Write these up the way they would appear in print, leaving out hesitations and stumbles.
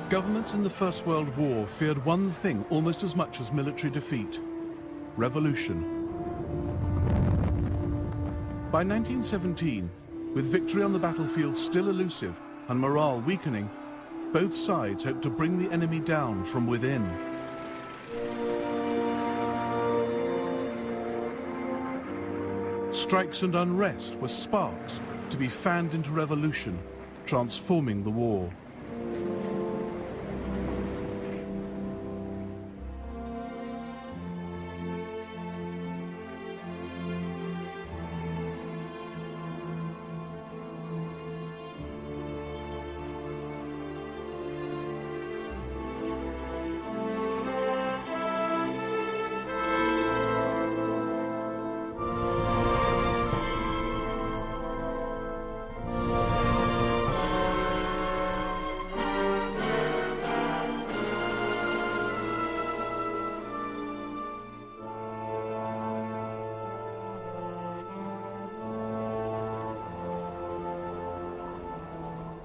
Governments in the First World War feared one thing almost as much as military defeat: revolution. By 1917, with victory on the battlefield still elusive and morale weakening, both sides hoped to bring the enemy down from within. Strikes and unrest were sparks to be fanned into revolution, transforming the war.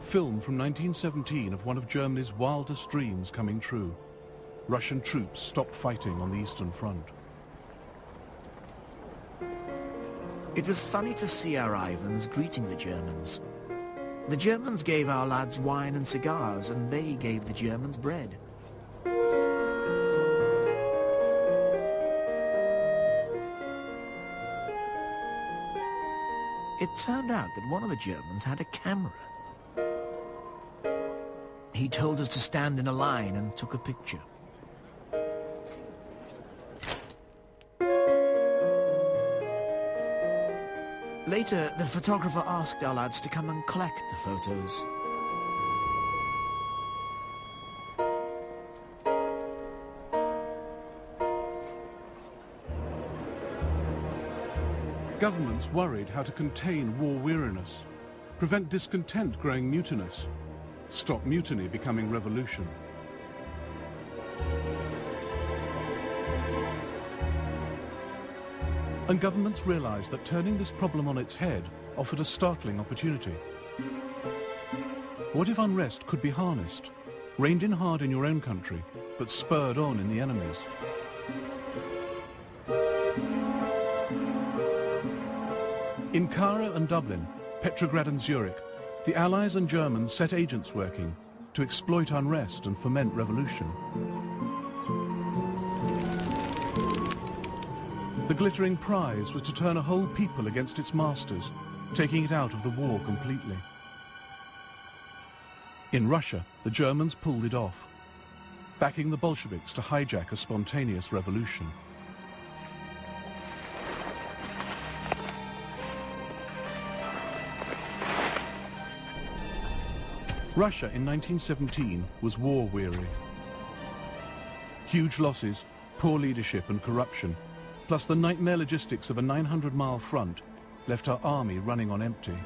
Film from 1917 of one of Germany's wildest dreams coming true. Russian troops stopped fighting on the Eastern Front. It was funny to see our Ivans greeting the Germans. The Germans gave our lads wine and cigars, and they gave the Germans bread. It turned out that one of the Germans had a camera. He told us to stand in a line and took a picture. Later, the photographer asked our lads to come and collect the photos. Governments worried how to contain war weariness, prevent discontent growing mutinous, stop mutiny becoming revolution. And governments realized that turning this problem on its head offered a startling opportunity. What if unrest could be harnessed, reined in hard in your own country, but spurred on in the enemy's? In Cairo and Dublin, Petrograd and Zurich, the Allies and Germans set agents working to exploit unrest and foment revolution. The glittering prize was to turn a whole people against its masters, taking it out of the war completely. In Russia, the Germans pulled it off, backing the Bolsheviks to hijack a spontaneous revolution. Russia in 1917 was war-weary. Huge losses, poor leadership and corruption, plus the nightmare logistics of a 900-mile front, left our army running on empty.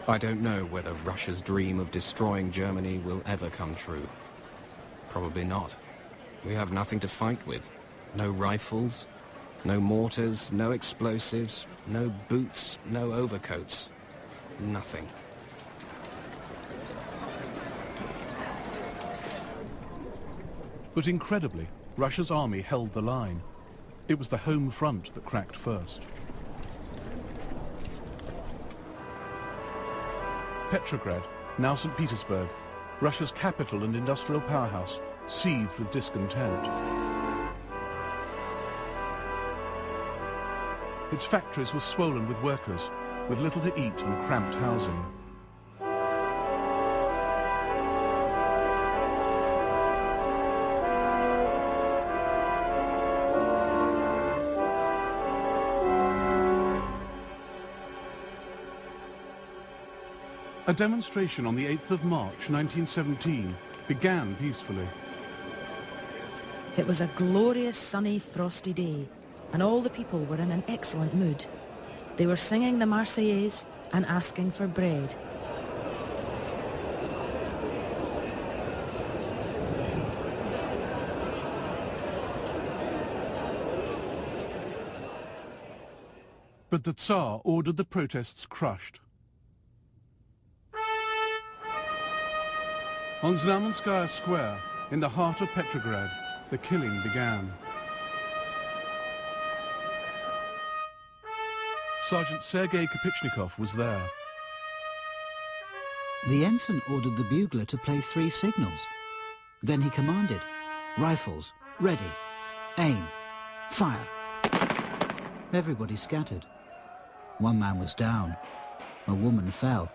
I don't know whether Russia's dream of destroying Germany will ever come true. Probably not. We have nothing to fight with. No rifles, no mortars, no explosives, no boots, no overcoats. Nothing. But incredibly, Russia's army held the line. It was the home front that cracked first. Petrograd, now St. Petersburg, Russia's capital and industrial powerhouse, seethed with discontent. Its factories were swollen with workers, with little to eat and cramped housing. A demonstration on the 8th of March 1917 began peacefully. It was a glorious sunny frosty day, and all the people were in an excellent mood. They were singing the Marseillaise and asking for bread. But the Tsar ordered the protests crushed. On Znamenskaya Square, in the heart of Petrograd, the killing began. Sergeant Sergei Kapichnikov was there. The ensign ordered the bugler to play 3 signals. Then he commanded, "Rifles, ready, aim, fire." Everybody scattered. One man was down. A woman fell.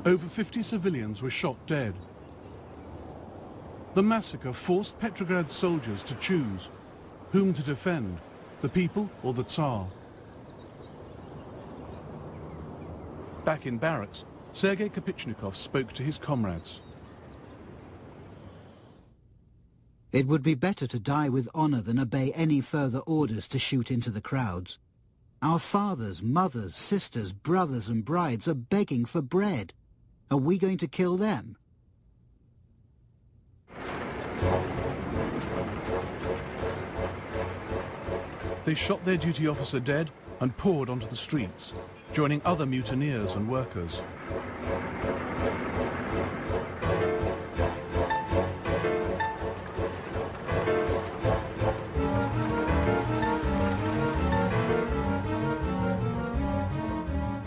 Over 50 civilians were shot dead. The massacre forced Petrograd soldiers to choose whom to defend, the people or the Tsar. Back in barracks, Sergei Kapichnikov spoke to his comrades. It would be better to die with honor than obey any further orders to shoot into the crowds. Our fathers, mothers, sisters, brothers and brides are begging for bread. Are we going to kill them? They shot their duty officer dead and poured onto the streets, joining other mutineers and workers.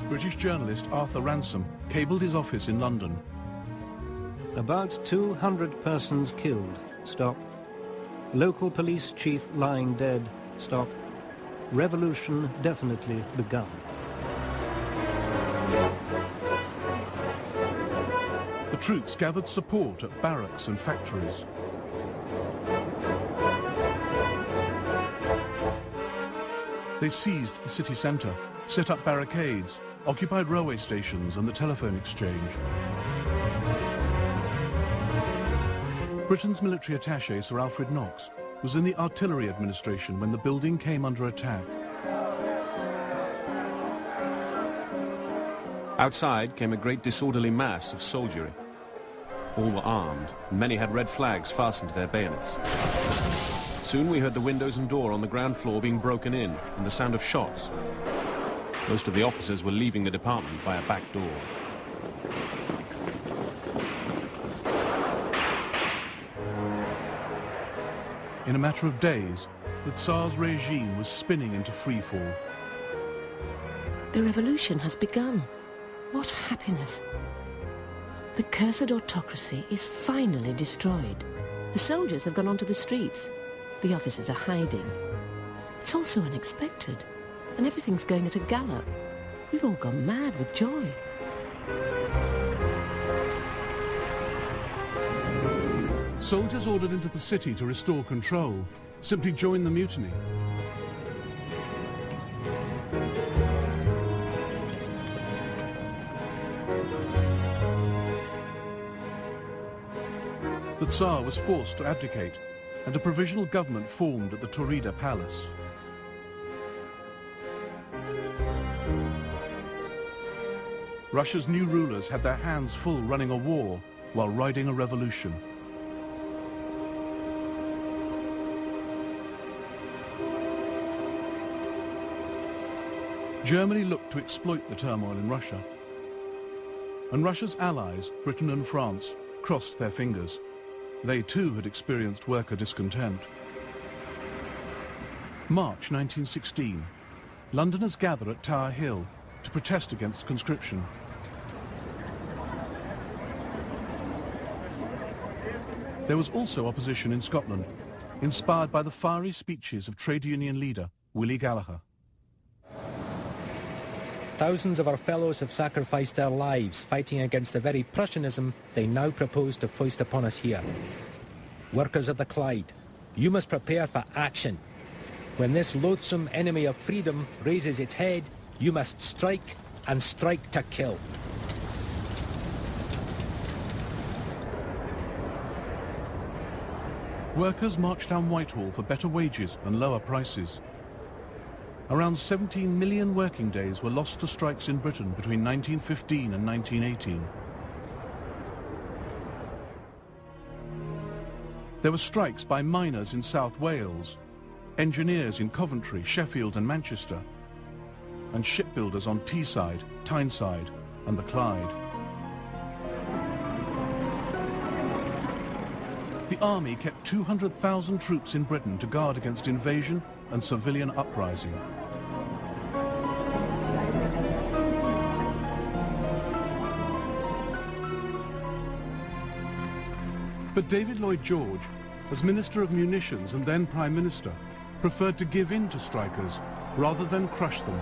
British journalist Arthur Ransom cabled his office in London. About 200 persons killed. Stop. Local police chief lying dead. Stop. Revolution definitely begun. The troops gathered support at barracks and factories. They seized the city centre, set up barricades, occupied railway stations and the telephone exchange. Britain's military attaché, Sir Alfred Knox, was in the artillery administration when the building came under attack. Outside came a great disorderly mass of soldiery. All were armed, and many had red flags fastened to their bayonets. Soon we heard the windows and door on the ground floor being broken in, and the sound of shots. Most of the officers were leaving the department by a back door. In a matter of days, the Tsar's regime was spinning into freefall. The revolution has begun. What happiness! The cursed autocracy is finally destroyed. The soldiers have gone onto the streets. The officers are hiding. It's all so unexpected, and everything's going at a gallop. We've all gone mad with joy. Soldiers ordered into the city to restore control simply joined the mutiny. The Tsar was forced to abdicate, and a provisional government formed at the Taurida Palace. Russia's new rulers had their hands full running a war while riding a revolution. Germany looked to exploit the turmoil in Russia. And Russia's allies, Britain and France, crossed their fingers. They too had experienced worker discontent. March 1916. Londoners gather at Tower Hill to protest against conscription. There was also opposition in Scotland, inspired by the fiery speeches of trade union leader Willie Gallagher. Thousands of our fellows have sacrificed their lives fighting against the very Prussianism they now propose to foist upon us here. Workers of the Clyde, you must prepare for action. When this loathsome enemy of freedom raises its head, you must strike, and strike to kill. Workers marched down Whitehall for better wages and lower prices. Around 17 million working days were lost to strikes in Britain between 1915 and 1918. There were strikes by miners in South Wales, engineers in Coventry, Sheffield and Manchester, and shipbuilders on Teesside, Tyneside and the Clyde. The army kept 200,000 troops in Britain to guard against invasion and civilian uprising. But David Lloyd George, as Minister of Munitions and then Prime Minister, preferred to give in to strikers rather than crush them.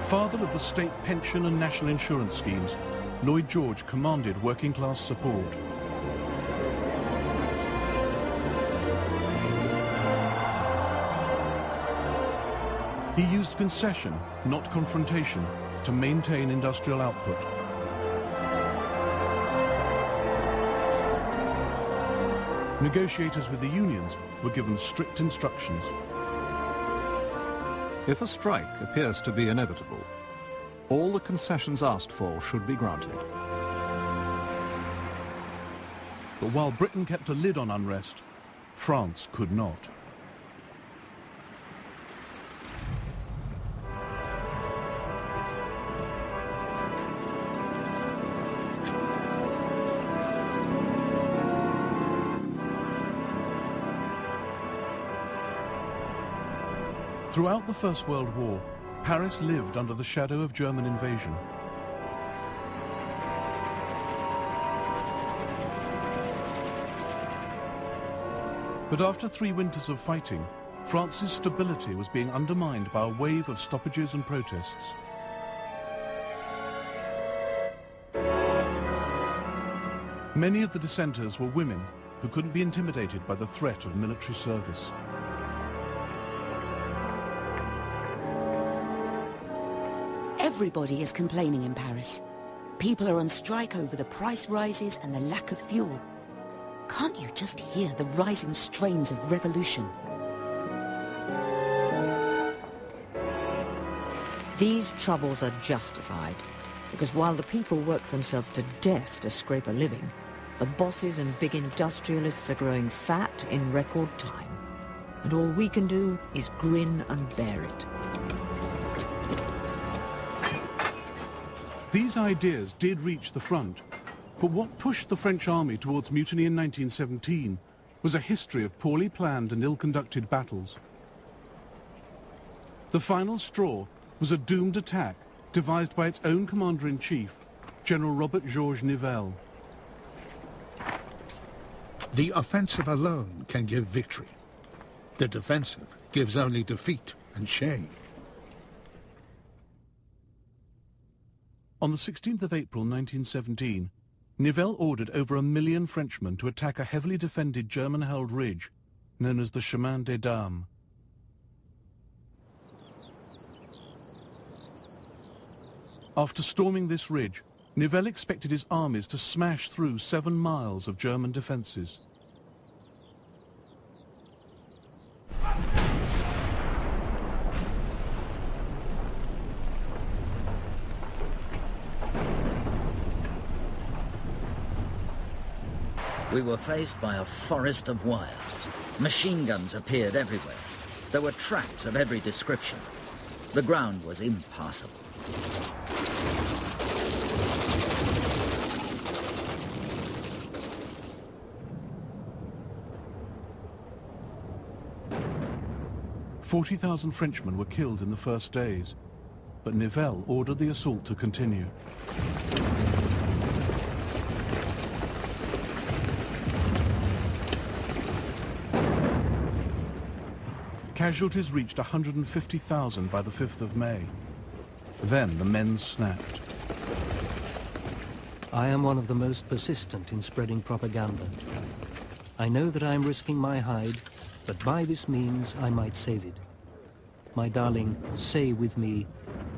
Father of the state pension and national insurance schemes, Lloyd George commanded working-class support. He used concession, not confrontation, to maintain industrial output. Negotiators with the unions were given strict instructions. If a strike appears to be inevitable, all the concessions asked for should be granted. But while Britain kept a lid on unrest, France could not. Throughout the First World War, Paris lived under the shadow of German invasion. But after 3 winters of fighting, France's stability was being undermined by a wave of stoppages and protests. Many of the dissenters were women who couldn't be intimidated by the threat of military service. Everybody is complaining in Paris. People are on strike over the price rises and the lack of fuel. Can't you just hear the rising strains of revolution? These troubles are justified, because while the people work themselves to death to scrape a living, the bosses and big industrialists are growing fat in record time. And all we can do is grin and bear it. These ideas did reach the front, but what pushed the French army towards mutiny in 1917 was a history of poorly planned and ill-conducted battles. The final straw was a doomed attack devised by its own commander-in-chief, General Robert Georges Nivelle. The offensive alone can give victory. The defensive gives only defeat and shame. On the 16th of April 1917, Nivelle ordered over 1 million Frenchmen to attack a heavily defended German-held ridge known as the Chemin des Dames. After storming this ridge, Nivelle expected his armies to smash through 7 miles of German defences. We were faced by a forest of wire. Machine guns appeared everywhere. There were traps of every description. The ground was impassable. "40,000 Frenchmen were killed in the first days, but Nivelle ordered the assault to continue. Casualties reached 150,000 by the 5th of May. Then the men snapped. I am one of the most persistent in spreading propaganda. I know that I am risking my hide, but by this means I might save it. My darling, say with me,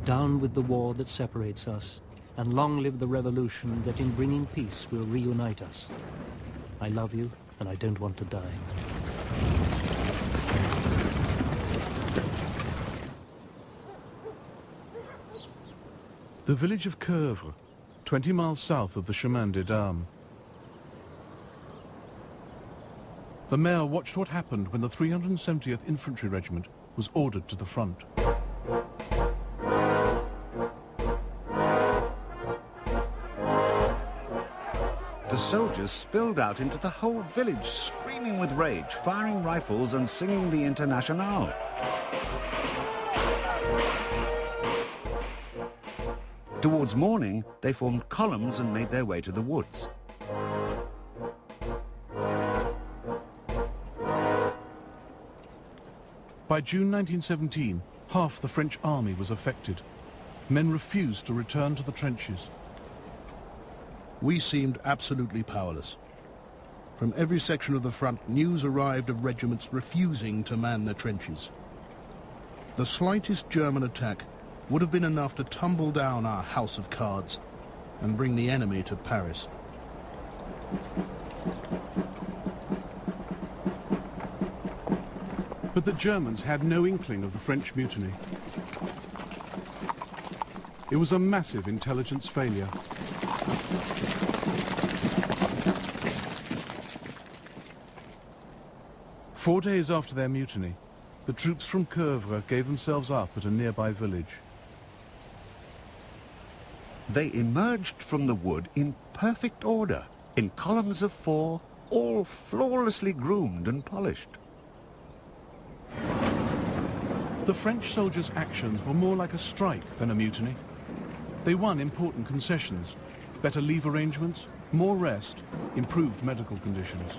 down with the war that separates us, and long live the revolution that in bringing peace will reunite us. I love you, and I don't want to die. The village of Coeuvres, 20 miles south of the Chemin des Dames. The mayor watched what happened when the 370th Infantry Regiment was ordered to the front. The soldiers spilled out into the whole village, screaming with rage, firing rifles and singing the Internationale. Towards morning, they formed columns and made their way to the woods. By June 1917, half the French army was affected. Men refused to return to the trenches. We seemed absolutely powerless. From every section of the front, news arrived of regiments refusing to man their trenches. The slightest German attack would have been enough to tumble down our house of cards and bring the enemy to Paris. But the Germans had no inkling of the French mutiny. It was a massive intelligence failure. Four days after their mutiny, the troops from Coeuvres gave themselves up at a nearby village. They emerged from the wood in perfect order, in columns of 4, all flawlessly groomed and polished. The French soldiers' actions were more like a strike than a mutiny. They won important concessions, better leave arrangements, more rest, improved medical conditions.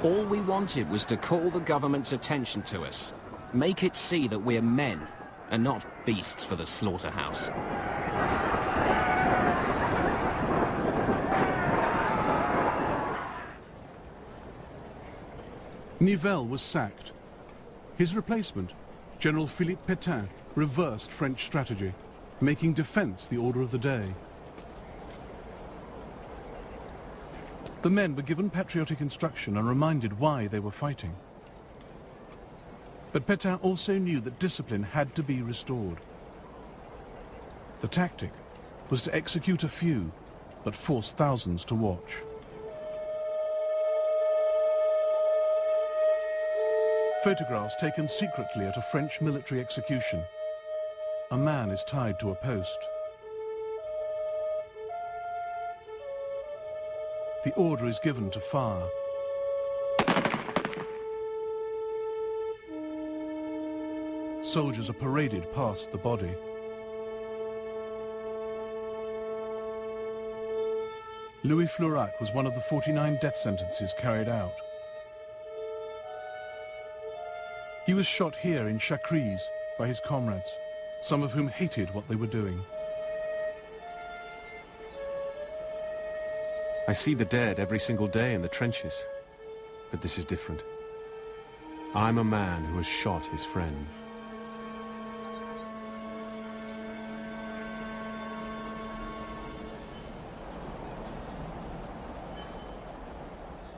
All we wanted was to call the government's attention to us. Make it see that we're men, and not beasts for the slaughterhouse. Nivelle was sacked. His replacement, General Philippe Pétain, reversed French strategy, making defense the order of the day. The men were given patriotic instruction and reminded why they were fighting. But Pétain also knew that discipline had to be restored. The tactic was to execute a few, but force thousands to watch. Photographs taken secretly at a French military execution. A man is tied to a post. The order is given to fire. Soldiers are paraded past the body. Louis Flourac was one of the 49 death sentences carried out. He was shot here in Chacrys by his comrades, some of whom hated what they were doing. I see the dead every single day in the trenches, but this is different. I'm a man who has shot his friends.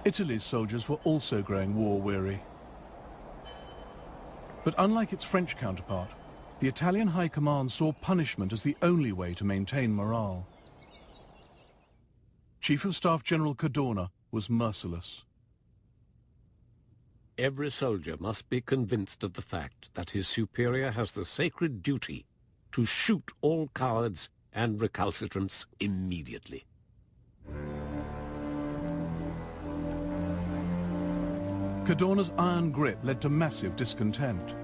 Italy's soldiers were also growing war-weary. But unlike its French counterpart, the Italian High Command saw punishment as the only way to maintain morale. Chief of Staff General Cadorna was merciless. Every soldier must be convinced of the fact that his superior has the sacred duty to shoot all cowards and recalcitrants immediately. Cadorna's iron grip led to massive discontent.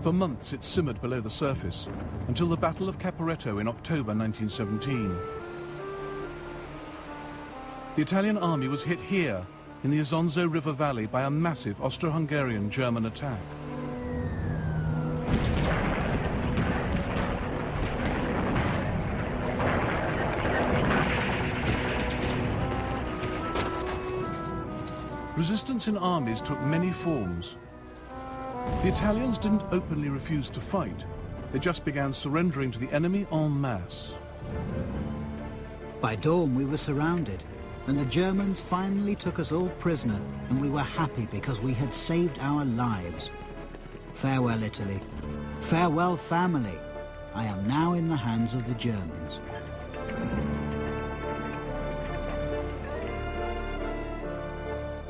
For months it simmered below the surface, until the Battle of Caporetto in October 1917. The Italian army was hit here, in the Isonzo River Valley, by a massive Austro-Hungarian German attack. Resistance in armies took many forms. The Italians didn't openly refuse to fight. They just began surrendering to the enemy en masse. By dawn we were surrounded, and the Germans finally took us all prisoner, and we were happy because we had saved our lives. Farewell, Italy. Farewell, family. I am now in the hands of the Germans.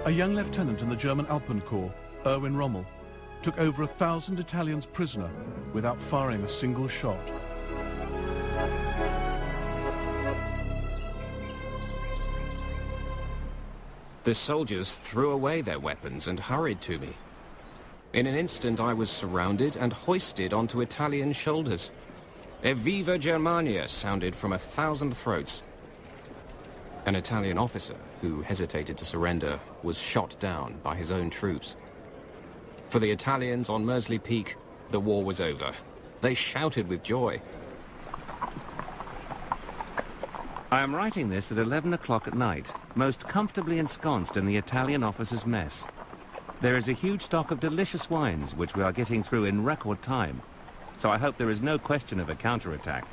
A young lieutenant in the German Alpenkorps, Erwin Rommel, took over 1,000 Italians prisoner without firing a single shot. The soldiers threw away their weapons and hurried to me. In an instant I was surrounded and hoisted onto Italian shoulders. Evviva Germania sounded from 1,000 throats. An Italian officer who hesitated to surrender was shot down by his own troops. For the Italians on Mersley Peak, the war was over. They shouted with joy. I am writing this at 11 o'clock at night, most comfortably ensconced in the Italian officers' mess. There is a huge stock of delicious wines which we are getting through in record time, so I hope there is no question of a counterattack.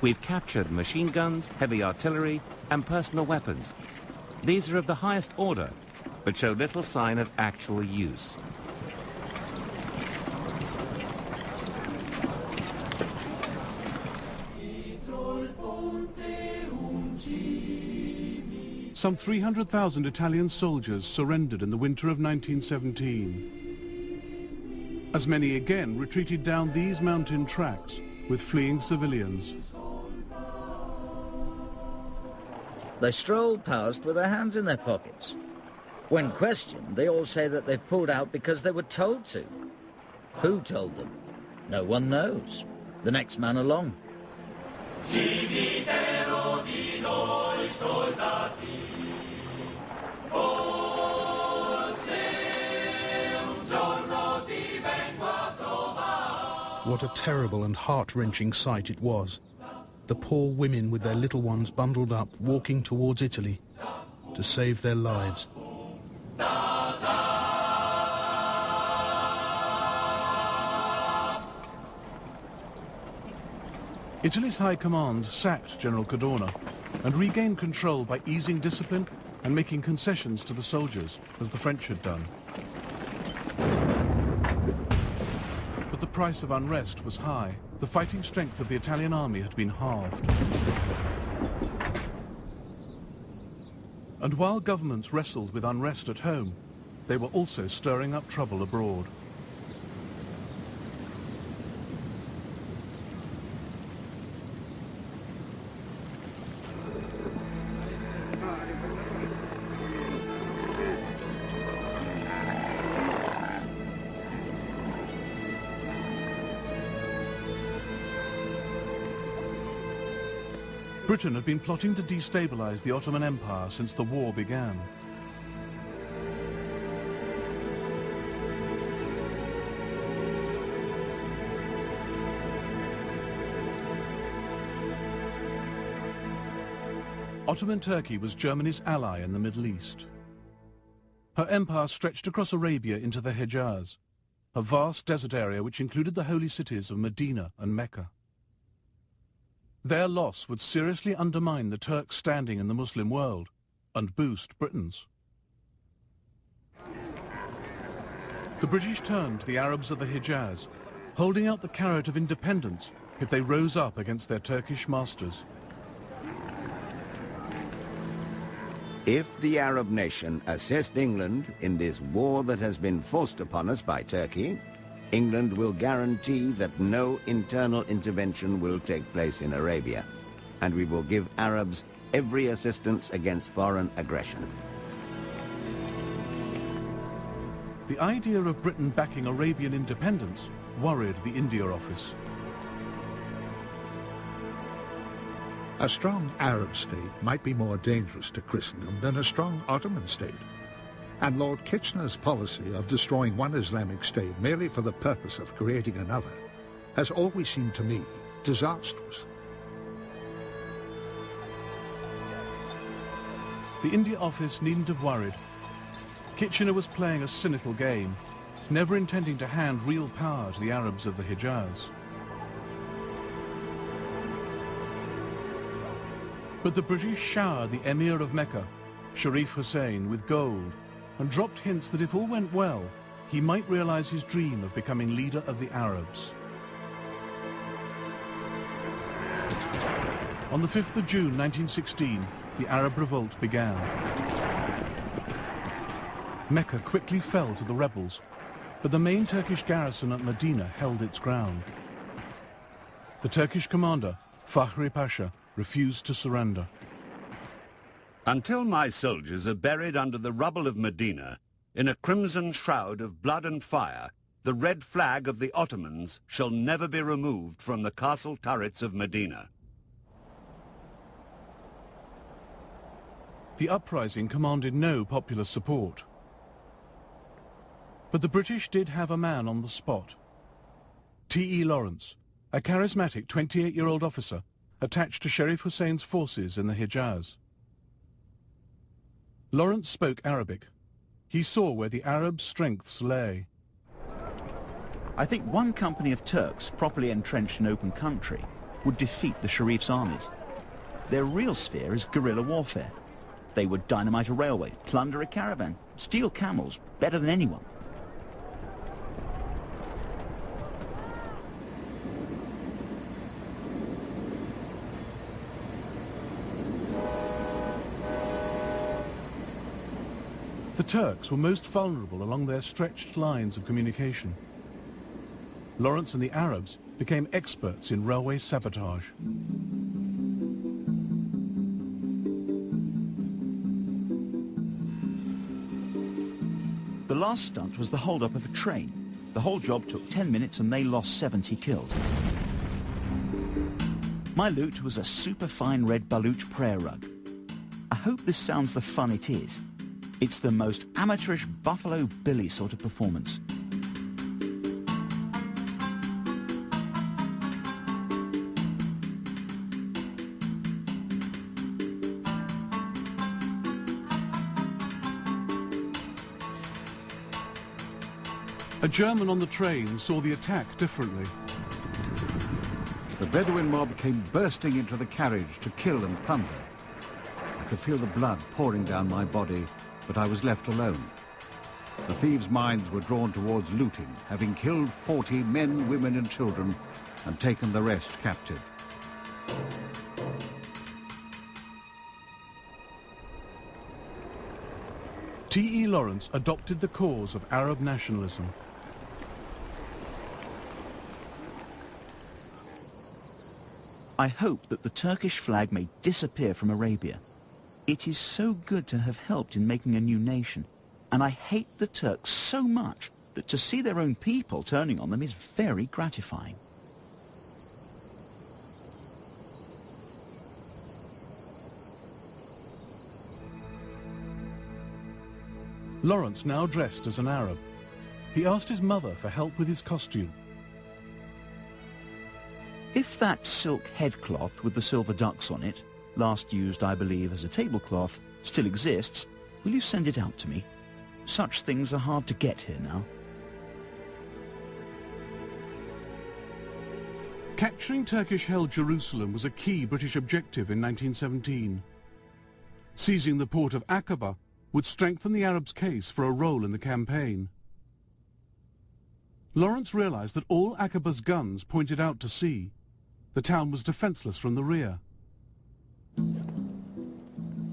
We've captured machine guns, heavy artillery, and personal weapons. These are of the highest order, but show little sign of actual use. Some 300,000 Italian soldiers surrendered in the winter of 1917. As many again retreated down these mountain tracks with fleeing civilians. They stroll past with their hands in their pockets. When questioned, they all say that they've pulled out because they were told to. Who told them? No one knows. The next man along. What a terrible and heart-wrenching sight it was. The poor women with their little ones bundled up, walking towards Italy to save their lives. Italy's High Command sacked General Cadorna and regained control by easing discipline and making concessions to the soldiers, as the French had done. But the price of unrest was high. The fighting strength of the Italian army had been halved. And while governments wrestled with unrest at home, they were also stirring up trouble abroad. Britain had been plotting to destabilize the Ottoman Empire since the war began. Ottoman Turkey was Germany's ally in the Middle East. Her empire stretched across Arabia into the Hejaz, a vast desert area which included the holy cities of Medina and Mecca. Their loss would seriously undermine the Turks' standing in the Muslim world and boost Britain's. The British turned to the Arabs of the Hejaz, holding out the carrot of independence if they rose up against their Turkish masters. If the Arab nation assist England in this war that has been forced upon us by Turkey, England will guarantee that no internal intervention will take place in Arabia, and we will give Arabs every assistance against foreign aggression. The idea of Britain backing Arabian independence worried the India Office. A strong Arab state might be more dangerous to Christendom than a strong Ottoman state. And Lord Kitchener's policy of destroying one Islamic state merely for the purpose of creating another has always seemed to me disastrous. The India Office needn't have worried. Kitchener was playing a cynical game, never intending to hand real power to the Arabs of the Hejaz. But the British showered the Emir of Mecca, Sharif Hussein, with gold, and dropped hints that if all went well, he might realize his dream of becoming leader of the Arabs. On the 5th of June 1916, the Arab revolt began. Mecca quickly fell to the rebels, but the main Turkish garrison at Medina held its ground. The Turkish commander, Fahri Pasha, refused to surrender. Until my soldiers are buried under the rubble of Medina, in a crimson shroud of blood and fire, the red flag of the Ottomans shall never be removed from the castle turrets of Medina. The uprising commanded no popular support. But the British did have a man on the spot. T.E. Lawrence, a charismatic 28-year-old officer attached to Sharif Hussein's forces in the Hijaz. Lawrence spoke Arabic. He saw where the Arabs' strengths lay. I think one company of Turks, properly entrenched in open country, would defeat the Sharif's armies. Their real sphere is guerrilla warfare. They would dynamite a railway, plunder a caravan, steal camels, better than anyone. The Turks were most vulnerable along their stretched lines of communication. Lawrence and the Arabs became experts in railway sabotage. The last stunt was the hold-up of a train. The whole job took 10 minutes and they lost 70 killed. My loot was a superfine red Baluch prayer rug. I hope this sounds the fun it is. It's the most amateurish Buffalo Billy sort of performance. A German on the train saw the attack differently. The Bedouin mob came bursting into the carriage to kill and plunder. I could feel the blood pouring down my body, but I was left alone. The thieves' minds were drawn towards looting, having killed 40 men, women and children and taken the rest captive. T.E. Lawrence adopted the cause of Arab nationalism. I hope that the Turkish flag may disappear from Arabia. It is so good to have helped in making a new nation, and I hate the Turks so much that to see their own people turning on them is very gratifying. Lawrence now dressed as an Arab. He asked his mother for help with his costume. If that silk headcloth with the silver ducks on it, last used, I believe, as a tablecloth, still exists, will you send it out to me? Such things are hard to get here now. Capturing Turkish-held Jerusalem was a key British objective in 1917. Seizing the port of Aqaba would strengthen the Arabs' case for a role in the campaign. Lawrence realized that all Aqaba's guns pointed out to sea. The town was defenseless from the rear.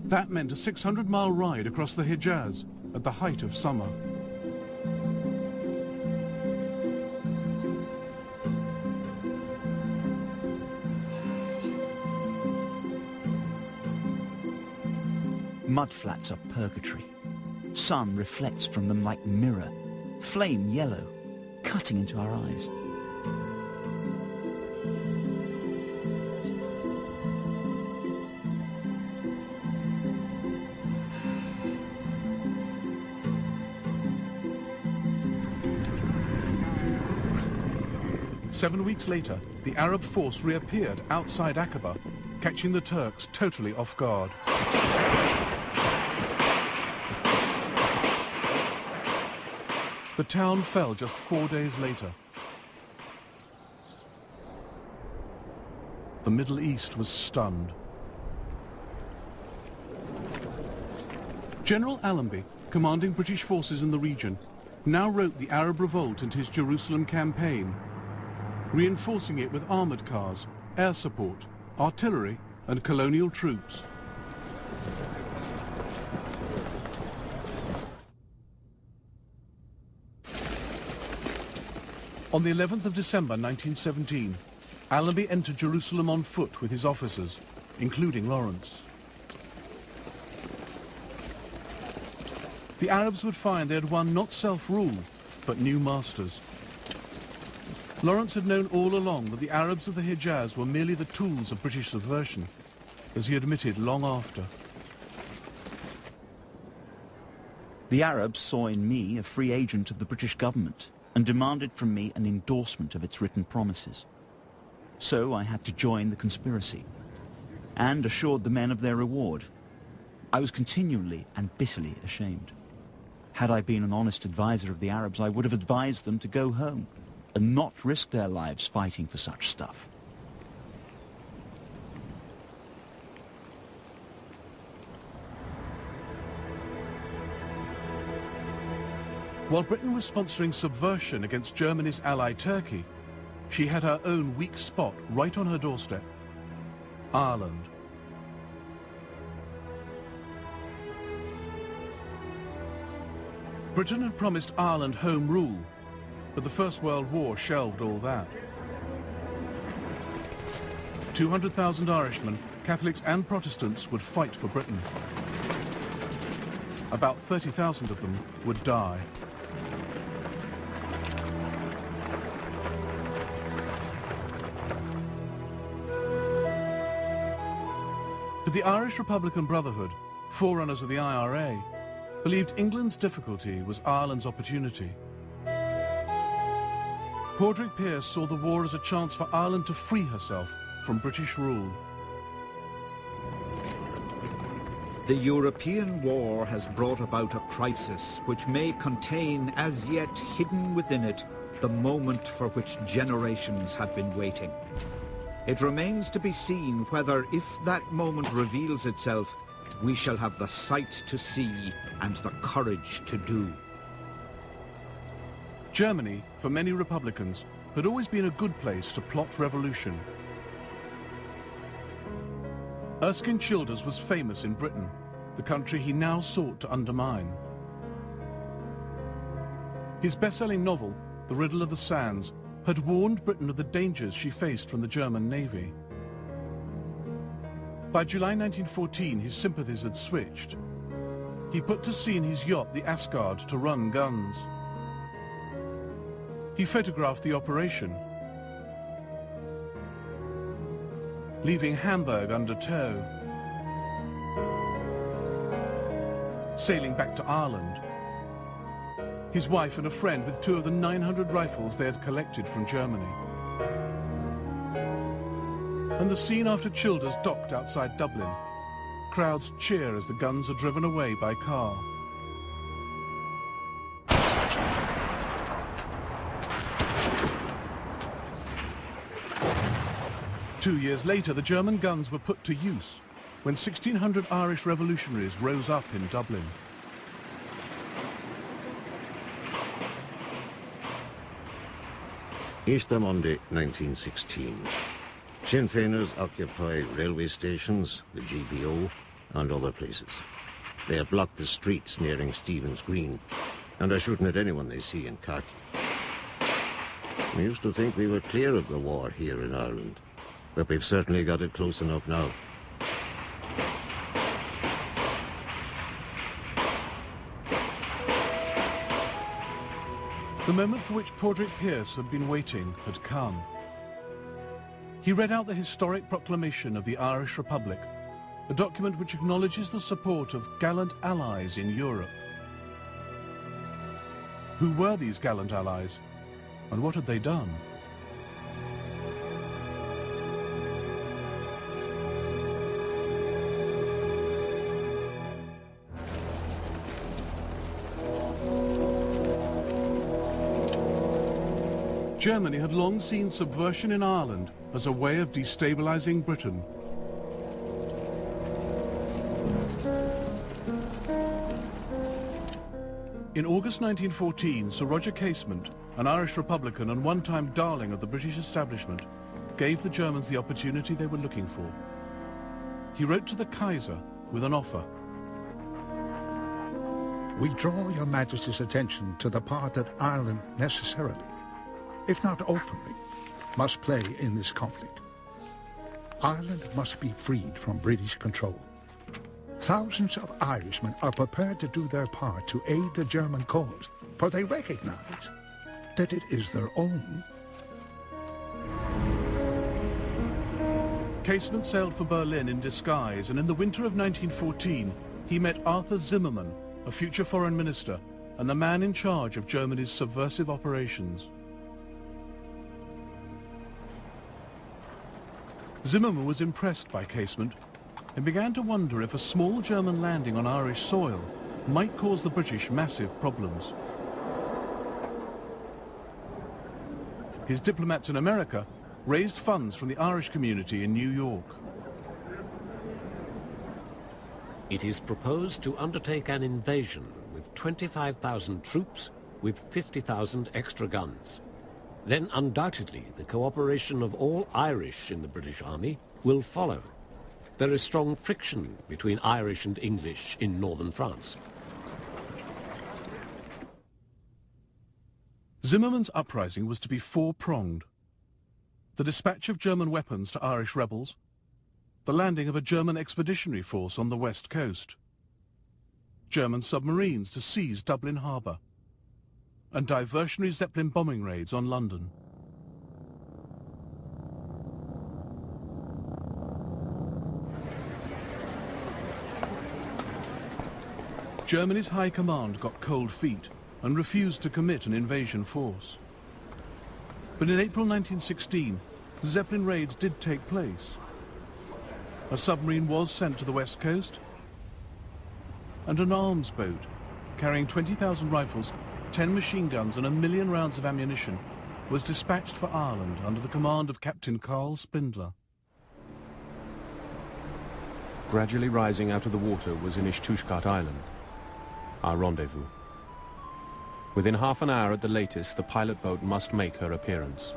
That meant a 600-mile ride across the Hijaz at the height of summer. Mudflats are purgatory. Sun reflects from them like mirror. Flame yellow, cutting into our eyes. Seven weeks later, the Arab force reappeared outside Aqaba, catching the Turks totally off guard. The town fell just 4 days later. The Middle East was stunned. General Allenby, commanding British forces in the region, now wrote the Arab revolt into his Jerusalem campaign, reinforcing it with armoured cars, air support, artillery and colonial troops. On the 11th of December 1917, Allenby entered Jerusalem on foot with his officers, including Lawrence. The Arabs would find they had won not self-rule, but new masters. Lawrence had known all along that the Arabs of the Hejaz were merely the tools of British subversion, as he admitted long after. The Arabs saw in me a free agent of the British government and demanded from me an endorsement of its written promises. So I had to join the conspiracy and assured the men of their reward. I was continually and bitterly ashamed. Had I been an honest advisor of the Arabs, I would have advised them to go home and not risk their lives fighting for such stuff. While Britain was sponsoring subversion against Germany's ally Turkey, she had her own weak spot right on her doorstep: Ireland. Britain had promised Ireland home rule, but the First World War shelved all that. 200,000 Irishmen, Catholics and Protestants, would fight for Britain. About 30,000 of them would die. But the Irish Republican Brotherhood, forerunners of the IRA, believed England's difficulty was Ireland's opportunity. Padraig Pearse saw the war as a chance for Ireland to free herself from British rule. The European war has brought about a crisis which may contain, as yet hidden within it, the moment for which generations have been waiting. It remains to be seen whether, if that moment reveals itself, we shall have the sight to see and the courage to do. Germany, for many Republicans, had always been a good place to plot revolution. Erskine Childers was famous in Britain, the country he now sought to undermine. His best-selling novel, The Riddle of the Sands, had warned Britain of the dangers she faced from the German Navy. By July 1914, his sympathies had switched. He put to sea in his yacht, the Asgard, to run guns. He photographed the operation, leaving Hamburg under tow, sailing back to Ireland. His wife and a friend with 2 of the 900 rifles they had collected from Germany. And the scene after Childers docked outside Dublin. Crowds cheer as the guns are driven away by car. Two years later, the German guns were put to use when 1,600 Irish revolutionaries rose up in Dublin. Easter Monday, 1916. Sinn Féiners occupy railway stations, the GBO, and other places. They have blocked the streets nearing Stephen's Green, and are shooting at anyone they see in khaki. We used to think we were clear of the war here in Ireland, but we've certainly got it close enough now. The moment for which Padraig Pearse had been waiting had come. He read out the historic proclamation of the Irish Republic, a document which acknowledges the support of gallant allies in Europe. Who were these gallant allies, and what had they done? Germany had long seen subversion in Ireland as a way of destabilizing Britain. In August 1914, Sir Roger Casement, an Irish Republican and one-time darling of the British establishment, gave the Germans the opportunity they were looking for. he wrote to the Kaiser with an offer. We draw your Majesty's attention to the part that Ireland necessarily, if not openly, must play in this conflict. Ireland must be freed from British control. Thousands of Irishmen are prepared to do their part to aid the German cause, for they recognize that it is their own. Casement sailed for Berlin in disguise, and in the winter of 1914, he met Arthur Zimmermann, a future foreign minister, and the man in charge of Germany's subversive operations. Zimmermann was impressed by Casement and began to wonder if a small German landing on Irish soil might cause the British massive problems. His diplomats in America raised funds from the Irish community in New York. It is proposed to undertake an invasion with 25,000 troops with 50,000 extra guns. Then undoubtedly the cooperation of all Irish in the British Army will follow. There is strong friction between Irish and English in northern France. Zimmermann's uprising was to be four-pronged. The dispatch of German weapons to Irish rebels, the landing of a German expeditionary force on the west coast, German submarines to seize Dublin harbour, and diversionary Zeppelin bombing raids on London. Germany's high command got cold feet and refused to commit an invasion force. But in April 1916, the Zeppelin raids did take place. A submarine was sent to the west coast, and an arms boat carrying 20,000 rifles, 10 machine guns and 1 million rounds of ammunition was dispatched for Ireland under the command of Captain Carl Spindler. Gradually rising out of the water was Inishtushkat Island, our rendezvous. Within half an hour at the latest, the pilot boat must make her appearance.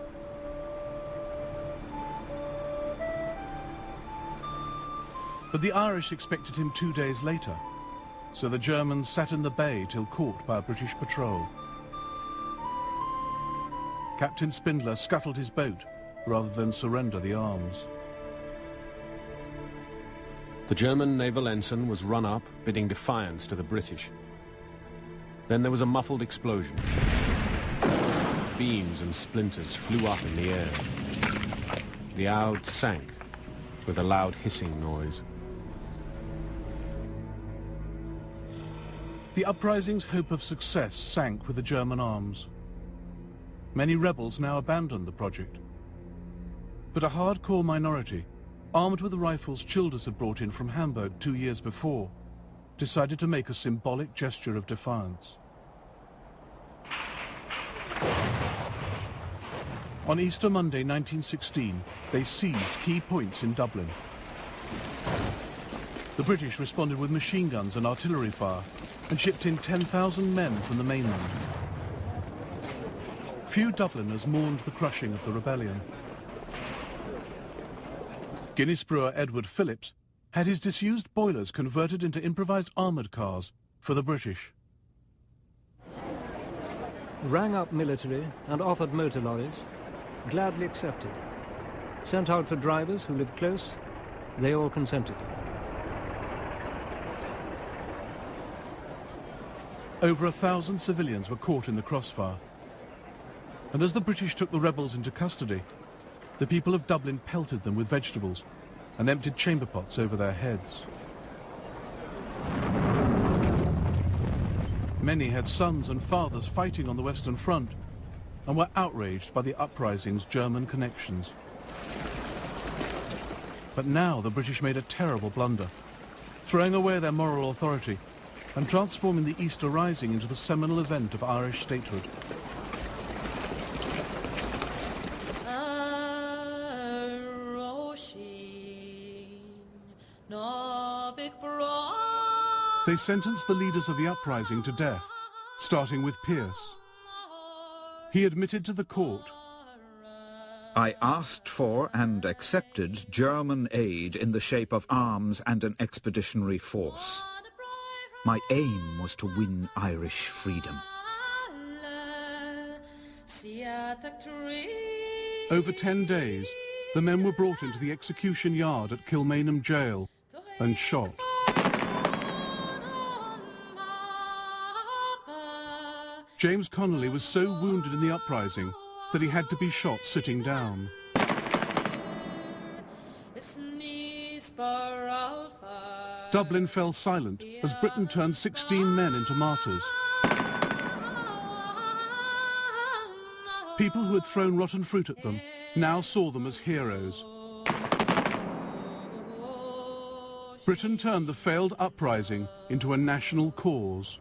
But the Irish expected him 2 days later, so the Germans sat in the bay till caught by a British patrol. Captain Spindler scuttled his boat rather than surrender the arms. The German naval ensign was run up, bidding defiance to the British. Then there was a muffled explosion. Beams and splinters flew up in the air. The Oud sank with a loud hissing noise. The uprising's hope of success sank with the German arms. Many rebels now abandoned the project. But a hardcore minority, armed with the rifles Childers had brought in from Hamburg 2 years before, decided to make a symbolic gesture of defiance. On Easter Monday 1916, they seized key points in Dublin. The British responded with machine guns and artillery fire and shipped in 10,000 men from the mainland. Few Dubliners mourned the crushing of the rebellion. Guinness brewer Edward Phillips had his disused boilers converted into improvised armoured cars for the British. Rang up military and offered motor lorries. Gladly accepted. Sent out for drivers who lived close. They all consented. Over 1,000 civilians were caught in the crossfire. And as the British took the rebels into custody, the people of Dublin pelted them with vegetables and emptied chamber pots over their heads. Many had sons and fathers fighting on the Western Front and were outraged by the uprising's German connections. But now the British made a terrible blunder, throwing away their moral authority and transforming the Easter Rising into the seminal event of Irish statehood. They sentenced the leaders of the uprising to death, starting with Pearse. He admitted to the court I asked for and accepted German aid in the shape of arms and an expeditionary force. My aim was to win Irish freedom. Over 10 days, the men were brought into the execution yard at Kilmainham Jail and shot. James Connolly was so wounded in the uprising that he had to be shot sitting down. Dublin fell silent as Britain turned 16 men into martyrs. People who had thrown rotten fruit at them now saw them as heroes. Britain turned the failed uprising into a national cause.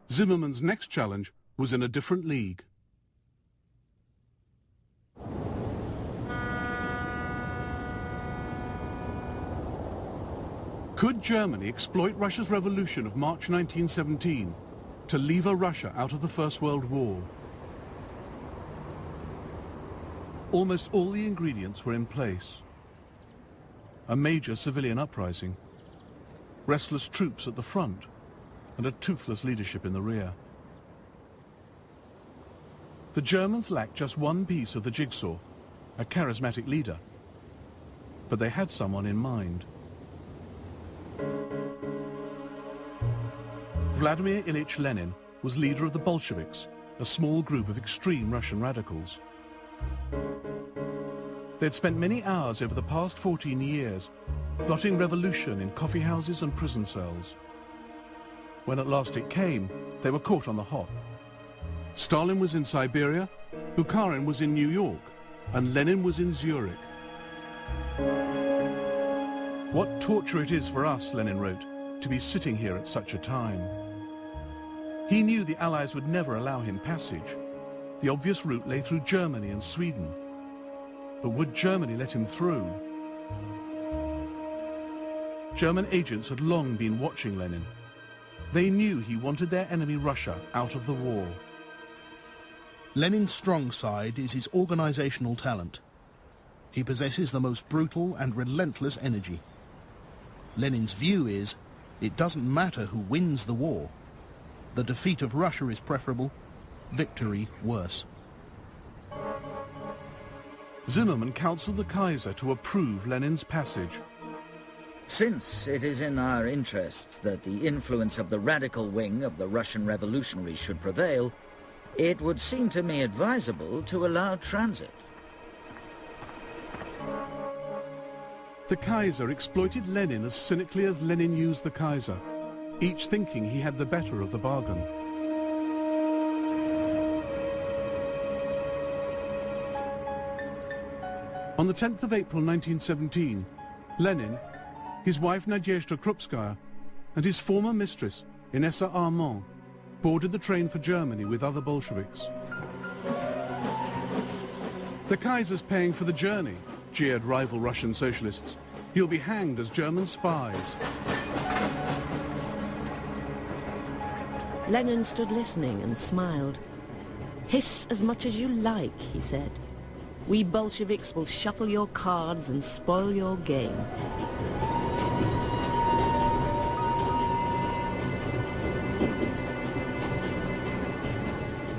Zimmermann's next challenge was in a different league. Could Germany exploit Russia's revolution of March 1917 to lever Russia out of the First World War? Almost all the ingredients were in place. A major civilian uprising, restless troops at the front, and a toothless leadership in the rear. The Germans lacked just one piece of the jigsaw, a charismatic leader. But they had someone in mind. Vladimir Ilyich Lenin was leader of the Bolsheviks, a small group of extreme Russian radicals. They'd spent many hours over the past 14 years plotting revolution in coffee houses and prison cells. When at last it came, they were caught on the hop. Stalin was in Siberia, Bukharin was in New York, and Lenin was in Zurich. What torture it is for us, Lenin wrote, to be sitting here at such a time. He knew the Allies would never allow him passage. The obvious route lay through Germany and Sweden. But would Germany let him through? German agents had long been watching Lenin. They knew he wanted their enemy Russia out of the war. Lenin's strong side is his organizational talent. He possesses the most brutal and relentless energy. Lenin's view is, it doesn't matter who wins the war. The defeat of Russia is preferable, victory worse. Zimmermann counseled the Kaiser to approve Lenin's passage. Since it is in our interest that the influence of the radical wing of the Russian revolutionaries should prevail, it would seem to me advisable to allow transit. The Kaiser exploited Lenin as cynically as Lenin used the Kaiser, each thinking he had the better of the bargain. On the 10th of April 1917, Lenin, his wife Nadezhda Krupskaya, and his former mistress, Inessa Armand, boarded the train for Germany with other Bolsheviks. The Kaiser's paying for the journey, jeered rival Russian socialists. He'll be hanged as German spies. Lenin stood listening and smiled. "Hiss as much as you like," he said. "We Bolsheviks will shuffle your cards and spoil your game."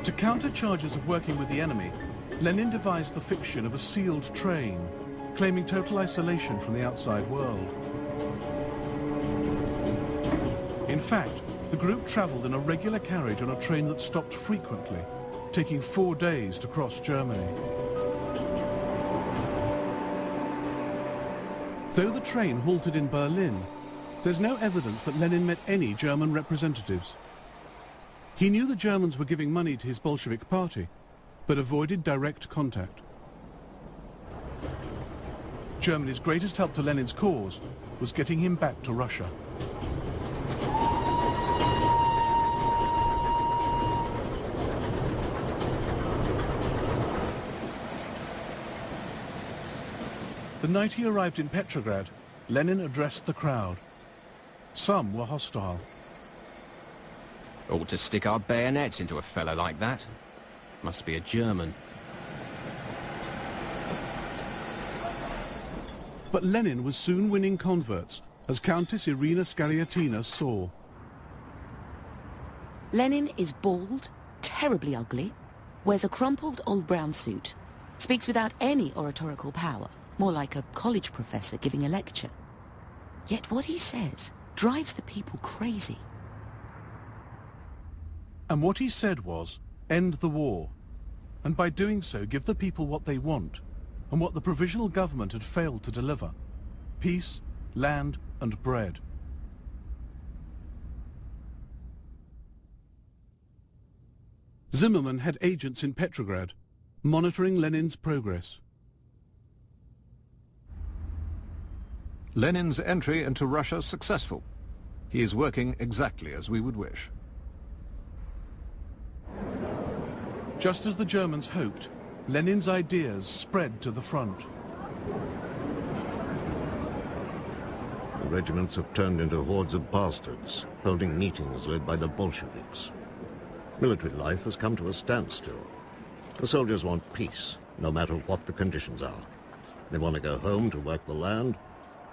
To counter charges of working with the enemy, Lenin devised the fiction of a sealed train, claiming total isolation from the outside world. In fact, the group traveled in a regular carriage on a train that stopped frequently, taking 4 days to cross Germany. Though the train halted in Berlin, there's no evidence that Lenin met any German representatives. He knew the Germans were giving money to his Bolshevik party, but avoided direct contact. Germany's greatest help to Lenin's cause was getting him back to Russia. The night he arrived in Petrograd, Lenin addressed the crowd. Some were hostile. Ought to stick our bayonets into a fellow like that. Must be a German. But Lenin was soon winning converts, as Countess Irina Skaliatina saw. Lenin is bald, terribly ugly, wears a crumpled old brown suit, speaks without any oratorical power, more like a college professor giving a lecture. Yet what he says drives the people crazy. And what he said was, end the war, and by doing so give the people what they want, and what the provisional government had failed to deliver: peace, land, and bread. Zimmermann had agents in Petrograd, monitoring Lenin's progress. Lenin's entry into Russia successful. He is working exactly as we would wish. Just as the Germans hoped, Lenin's ideas spread to the front. The regiments have turned into hordes of bastards, holding meetings led by the Bolsheviks. Military life has come to a standstill. The soldiers want peace, no matter what the conditions are. They want to go home to work the land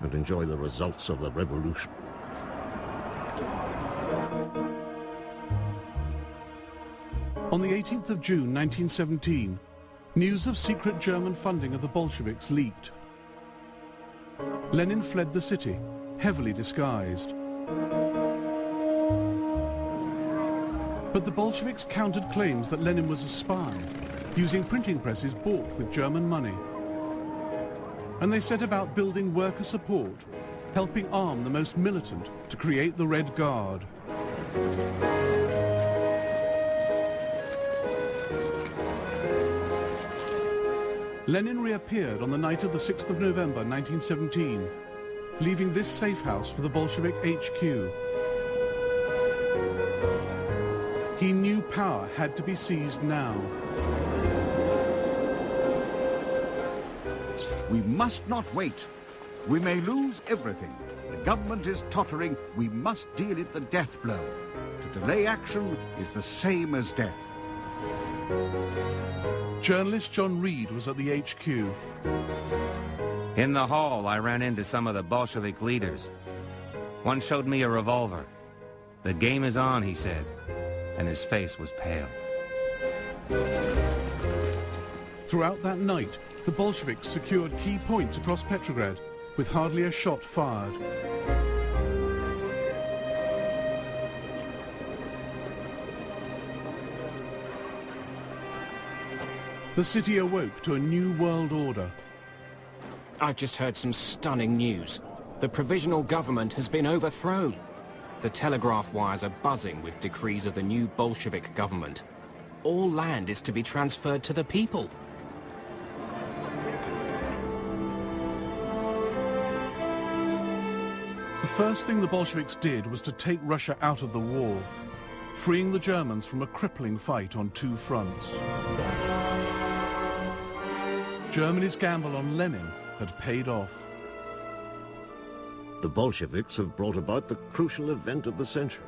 and enjoy the results of the revolution. On the 18th of June 1917, news of secret German funding of the Bolsheviks leaked. Lenin fled the city, heavily disguised. But the Bolsheviks countered claims that Lenin was a spy, using printing presses bought with German money. And they set about building worker support, helping arm the most militant to create the Red Guard. Lenin reappeared on the night of the 6th of November 1917, leaving this safe house for the Bolshevik HQ. He knew power had to be seized now. We must not wait. We may lose everything. The government is tottering. We must deal it the death blow. To delay action is the same as death. Journalist John Reed was at the HQ. In the hall, I ran into some of the Bolshevik leaders. One showed me a revolver. The game is on, he said, and his face was pale. Throughout that night, the Bolsheviks secured key points across Petrograd, with hardly a shot fired. The city awoke to a new world order. I've just heard some stunning news. The provisional government has been overthrown. The telegraph wires are buzzing with decrees of the new Bolshevik government. All land is to be transferred to the people. The first thing the Bolsheviks did was to take Russia out of the war, freeing the Germans from a crippling fight on two fronts. Germany's gamble on Lenin had paid off. The Bolsheviks have brought about the crucial event of the century.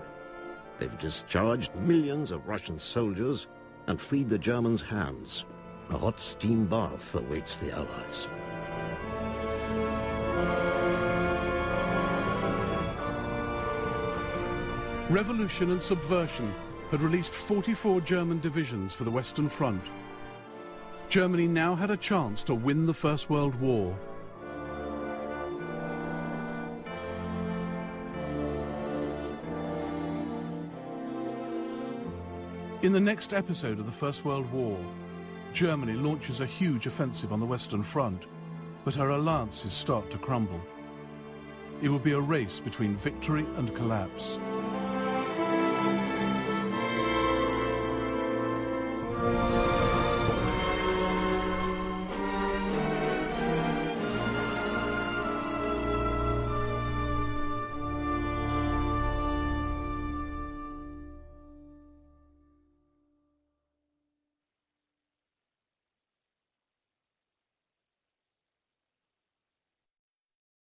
They've discharged millions of Russian soldiers and freed the Germans' hands. A hot steam bath awaits the Allies. Revolution and subversion had released 44 German divisions for the Western Front. Germany now had a chance to win the First World War. In the next episode of the First World War, Germany launches a huge offensive on the Western Front, but her alliances start to crumble. It will be a race between victory and collapse.